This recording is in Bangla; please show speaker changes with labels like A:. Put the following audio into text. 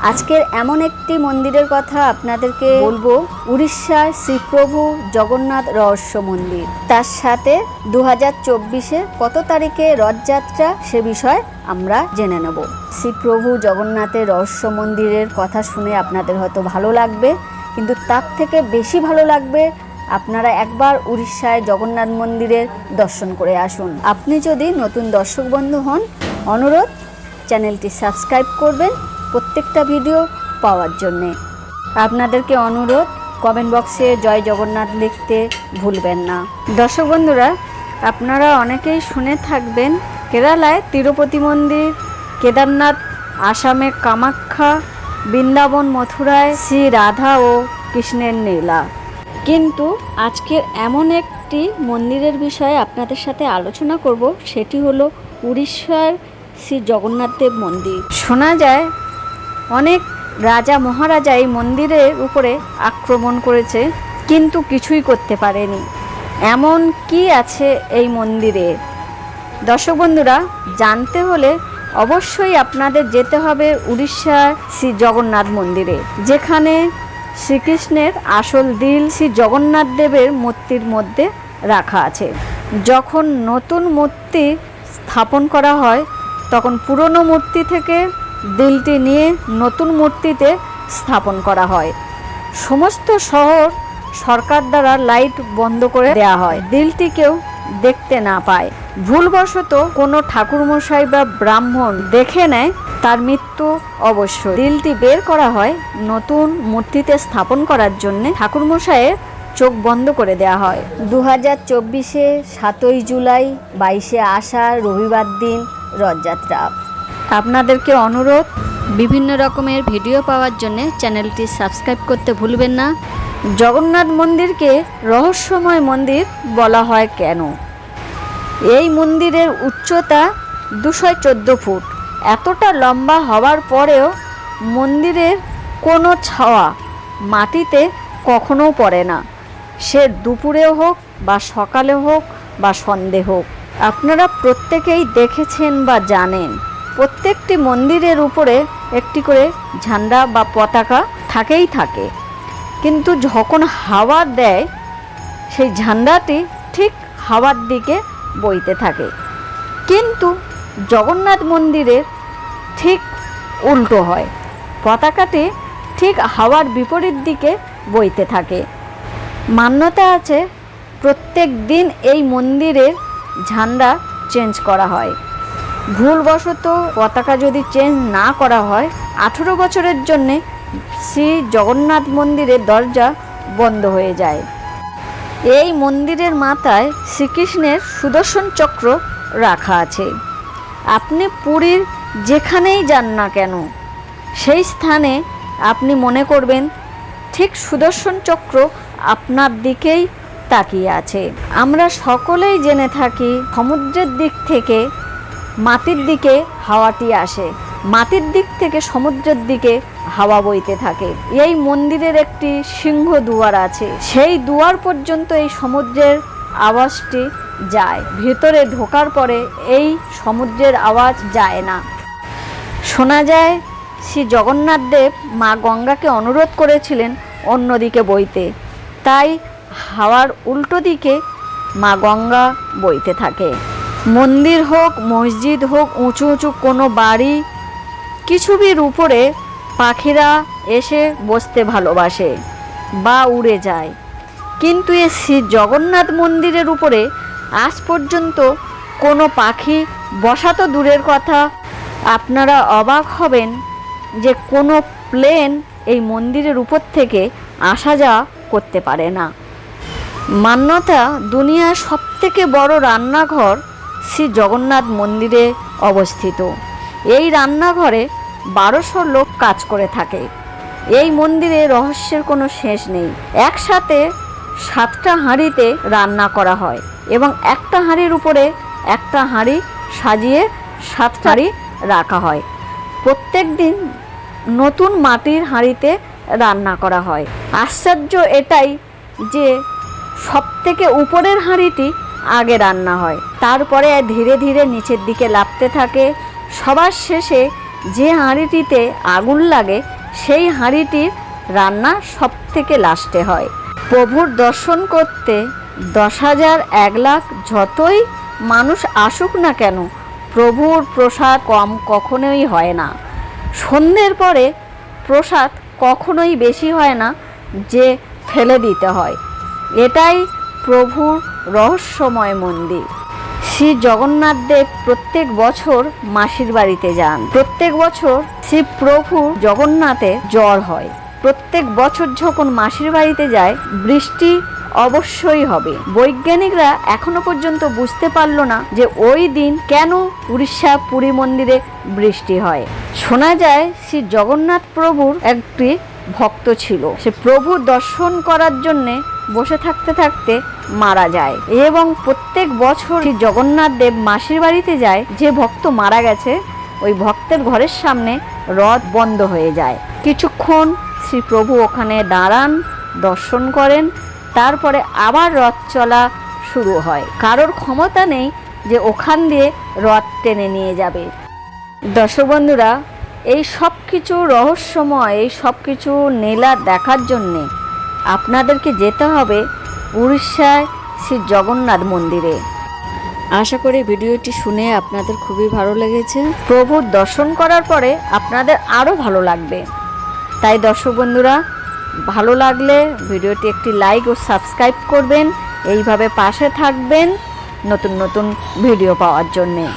A: আজকের এমন একটি মন্দিরের কথা আপনাদেরকে বলবো, উড়িষ্যার শ্রীপ্রভু জগন্নাথ রহস্য মন্দির। তার সাথে 2024-এ কত তারিখে রথযাত্রা সে বিষয় আমরা জেনে নেব। শ্রীপ্রভু জগন্নাথের রহস্য মন্দিরের কথা শুনে আপনাদের হয়তো ভালো লাগবে, কিন্তু তার থেকে বেশি ভালো লাগবে আপনারা একবার উড়িষ্যায় জগন্নাথ মন্দিরের দর্শন করে আসুন। আপনি যদি নতুন দর্শক বন্ধু হন, অনুরোধ চ্যানেলটি সাবস্ক্রাইব করবেন প্রত্যেকটা ভিডিও পাওয়ার জন্যে। আপনাদেরকে অনুরোধ কমেন্ট বক্সে জয় জগন্নাথ লিখতে ভুলবেন না। দর্শক বন্ধুরা, আপনারা অনেকেই শুনে থাকবেন কেরালায় তিরুপতি মন্দির, কেদারনাথ আসামে কামাখ্যা, বৃন্দাবন মথুরায় শ্রী রাধা ও কৃষ্ণের লীলা। কিন্তু আজকের এমন একটি মন্দিরের বিষয়ে আপনাদের সাথে আলোচনা করব, সেটি হলো উড়িষ্যার শ্রী জগন্নাথ দেব মন্দির। শোনা যায় অনেক রাজা মহারাজা এই মন্দিরের উপরে আক্রমণ করেছে, কিন্তু কিছুই করতে পারেনি। এমন কি আছে এই মন্দিরে? দর্শক বন্ধুরা, জানতে হলে অবশ্যই আপনাদের যেতে হবে উড়িষ্যার শ্রী জগন্নাথ মন্দিরে, যেখানে শ্রীকৃষ্ণের আসল দিল শ্রী জগন্নাথ দেবের মূর্তির মধ্যে রাখা আছে। যখন নতুন মূর্তি স্থাপন করা হয়, তখন পুরনো মূর্তি থেকে দিলটি নিয়ে নতুন মূর্তিতে স্থাপন করা হয়। সমস্ত শহর সরকার দ্বারা লাইট বন্ধ করে দেওয়া হয়, দিলটি কেউ দেখতে না পায়। ভুলবশত কোনো ঠাকুরমশাই বা ব্রাহ্মণ দেখে নেয়, তার মৃত্যু অবশ্যই। দিলটি বের করা হয় নতুন মূর্তিতে স্থাপন করার জন্য, ঠাকুরমশাইয়ের চোখ বন্ধ করে দেওয়া হয়। 2024-এ 7ই জুলাই 22শে আষাঢ় রবিবার দিন রথযাত্রা। আপনাদেরকে অনুরোধ, বিভিন্ন রকমের ভিডিও পাওয়ার জন্য চ্যানেলটি সাবস্ক্রাইব করতে ভুলবেন না। জগন্নাথ মন্দিরকে রহস্যময় মন্দির বলা হয় কেন? এই মন্দিরের উচ্চতা 214 ফুট। এতটা লম্বা হওয়ার পরেও মন্দিরের কোনো ছায়া মাটিতে কখনো পড়ে না, সে দুপুরে হোক বা সকালে হোক বা সন্ধে হোক। আপনারা প্রত্যেকেই দেখেছেন বা জানেন, প্রত্যেকটি মন্দিরের উপরে একটি করে ঝান্ডা বা পতাকা থাকেই থাকে, কিন্তু যখন হাওয়া দেয় সেই ঝান্ডাটি ঠিক হাওয়ার দিকে বইতে থাকে। কিন্তু জগন্নাথ মন্দিরের ঠিক উল্টো হয়, পতাকাটি ঠিক হাওয়ার বিপরীত দিকে বইতে থাকে। মান্যতা আছে প্রত্যেক দিন এই মন্দিরের ঝান্ডা চেঞ্জ করা হয়। ভুলবশত পতাকা যদি চেঞ্জ না করা হয়, 18 বছরের জন্যে শ্রী জগন্নাথ মন্দিরের দরজা বন্ধ হয়ে যায়। এই মন্দিরের মাথায় শ্রীকৃষ্ণের সুদর্শন চক্র রাখা আছে। আপনি পুরীর যেখানেই যান না কেন, সেই স্থানে আপনি মনে করবেন ঠিক সুদর্শন চক্র আপনার দিকেই তাকিয়ে আছে। আমরা সকলেই জেনে থাকি সমুদ্রের দিক থেকে মাটির দিকে হাওয়াটি আসে, মাটির দিক থেকে সমুদ্রের দিকে হাওয়া বইতে থাকে। এই মন্দিরের একটি সিংহ দুয়ার আছে, সেই দুয়ার পর্যন্ত এই সমুদ্রের আওয়াজটি যায়। ভিতরে ঢোকার পরে এই সমুদ্রের আওয়াজ যায় না। শোনা যায় শ্রী জগন্নাথ দেব মা গঙ্গাকে অনুরোধ করেছিলেন অন্যদিকে বইতে, তাই হাওয়ার উল্টো দিকে মা গঙ্গা বইতে থাকে। মন্দির হোক, মসজিদ হোক, উঁচু উঁচু কোনো বাড়ি, কিছুর উপরে পাখিরা এসে বসতে ভালোবাসে বা উড়ে যায়, কিন্তু এই শ্রী জগন্নাথ মন্দিরের উপরে আজ পর্যন্ত কোনো পাখি বসা তো দূরের কথা, আপনারা অবাক হবেন যে কোনো প্লেন এই মন্দিরের উপর থেকে আসা যাওয়া করতে পারে না। মান্যতা, দুনিয়ার সবথেকে বড় রান্নাঘর শ্রী জগন্নাথ মন্দিরে অবস্থিত। এই রান্নাঘরে 1200 লোক কাজ করে থাকে। এই মন্দিরে রহস্যের কোনো শেষ নেই। একসাথে 7টা হাঁড়িতে রান্না করা হয় এবং একটা হাঁড়ির উপরে একটা হাঁড়ি সাজিয়ে 7টা হাঁড়ি রাখা হয়। প্রত্যেক দিন নতুন মাটির হাঁড়িতে রান্না করা হয়। আশ্চর্য এটাই যে সবথেকে উপরের হাঁড়িটি আগে রান্না হয়, তারপরে ধীরে ধীরে নিচের দিকে নামতে থাকে। সবার শেষে যে হাঁড়িটিতে আগুন লাগে সেই হাঁড়িটির রান্না সব থেকে লাস্টে হয়। প্রভুর দর্শন করতে 10,000 1 লাখ যতই মানুষ আসুক না কেন, প্রভুর প্রসাদ কম কখনোই হয় না। সন্ধ্যের পরে প্রসাদ কখনোই বেশি হয় না যে ফেলে দিতে হয়। এটাই প্রভুর রহস্যময় মন্দির। শ্রী জগন্নাথ দেব প্রত্যেক বছর মাসির বাড়িতে যান। প্রত্যেক বছর শ্রী প্রভু জগন্নাথের জ্বর হয়। প্রত্যেক বছর যখন মাসির বাড়িতে যায় বৃষ্টি অবশ্যই হবে। বৈজ্ঞানিকরা এখনো পর্যন্ত বুঝতে পারলো না যে ওই দিন কেন উড়িষ্যা পুরী মন্দিরে বৃষ্টি হয়। শোনা যায় শ্রী জগন্নাথ প্রভুর একটি ভক্ত ছিল, সে প্রভু দর্শন করার জন্যে বসে থাকতে থাকতে মারা যায় এবং প্রত্যেক বছর শ্রী জগন্নাথ দেব মাসির বাড়িতে যায়। যে ভক্ত মারা গেছে ওই ভক্তের ঘরের সামনে রথ বন্ধ হয়ে যায়। কিছুক্ষণ শ্রী প্রভু ওখানে দাঁড়ান, দর্শন করেন, তারপরে আবার রথ চলা শুরু হয়। কারোর ক্ষমতা নেই যে ওখান দিয়ে রথ টেনে নিয়ে যাবে। দর্শক বন্ধুরা, এই সব কিছু রহস্যময়, এই সব কিছু লীলা দেখার জন্যে আপনাদেরকে যেতে হবে উড়িষ্যায় শ্রী জগন্নাথ মন্দিরে। আশা করি ভিডিওটি শুনে আপনাদের খুবই ভালো লেগেছে। প্রভুর দর্শন করার পরে আপনাদের আরও ভালো লাগবে। তাই দর্শক বন্ধুরা, ভালো লাগলে ভিডিওটি একটি লাইক ও সাবস্ক্রাইব করবেন। এইভাবে পাশে থাকবেন নতুন নতুন ভিডিও পাওয়ার জন্যে।